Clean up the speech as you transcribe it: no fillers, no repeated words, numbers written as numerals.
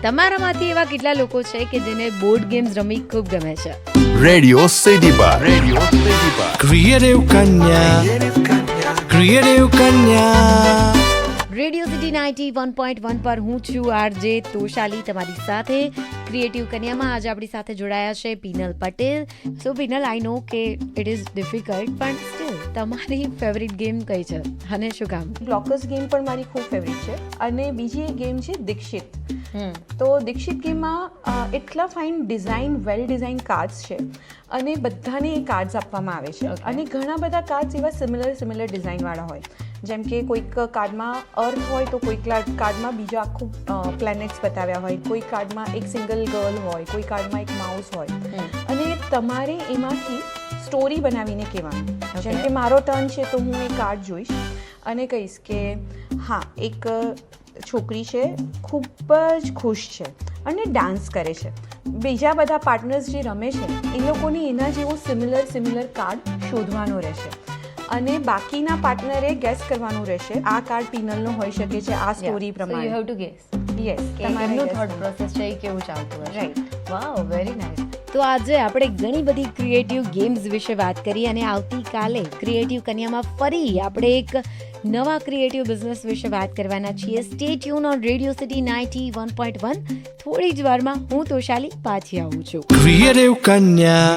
તમારામાંથી એવા કેટલા લોકો છે કે જેને બોર્ડ ગેમ્સ રમી ખૂબ ગમે છે? રેડિયો સિટી પર ક્રિએટિવ કન્યા રેડિયો સિટી 91.1 પર હું છું આરજે તોશાલી તમારી સાથે. ક્રિએટિવ કન્યામાં આજે આપણી સાથે જોડાયા છે પીનલ પટેલ. સો પીનલ, આઈ નો કે ઇટ ઇઝ ડિફિકલ્ટ, પણ સ્ટીલ તમારી ફેવરિટ ગેમ કઈ છે અને શું કામ? બ્લોકર્સ ગેમ પણ મારી ખૂબ ફેવરિટ છે. અને બીજી એક ગેમ છે દીક્ષિત. તો દીક્ષિત ગેમમાં એટલા ફાઇન ડિઝાઇન, વેલ ડિઝાઇન કાર્ડ્સ છે અને બધાને એ કાર્ડ્સ આપવામાં આવે છે. અને ઘણા બધા કાર્ડ્સ એવા સિમિલર ડિઝાઇનવાળા હોય. જેમ કે કોઈક કાર્ડમાં અર્થ હોય તો કોઈક કાર્ડમાં બીજા આખું પ્લેનેટ્સ બતાવ્યા હોય, કોઈ કાર્ડમાં એક સિંગલ ગર્લ હોય, કોઈ કાર્ડમાં એક માઉસ હોય. અને તમારે એમાંથી સ્ટોરી બનાવીને કહેવાનું. જેમ કે મારો ટર્ન છે તો હું એ કાર્ડ જોઈશ અને કહીશ કે હા, એક છોકરી છે, ખૂબ જ ખુશ છે અને ડાન્સ કરે છે. બીજા બધા પાર્ટનર્સ જે રમે છે એ લોકોને એના જેવો સિમિલર કાર્ડ શોધવાનો રહેશે અને બાકીના પાર્ટનરે ગેસ કરવાનું રહેશે આ કાર્ડ પીનલનો હોઈ શકે છે આ સ્ટોરી પ્રમાણે. You have to gas. Yes, તમારું થોટ પ્રોસેસ છે એ કેવું ચાલતું હશે. રાઈટ. વાવ, વેરી નાઇસ. તો આજે આપણે ઘણી બધી ક્રિએટિવ ગેમ્સ વિશે વાત કરી અને આવતીકાલે ક્રિએટિવ કન્યામાં ફરી આપણે એક નવા ક્રિએટિવ બિઝનેસ વિશે વાત કરવાના છીએ. Stay tune on radio city 91.1. થોડી જ વારમાં હું તોશાલી પાછી આવું છું. ક્રિએટિવ કન્યા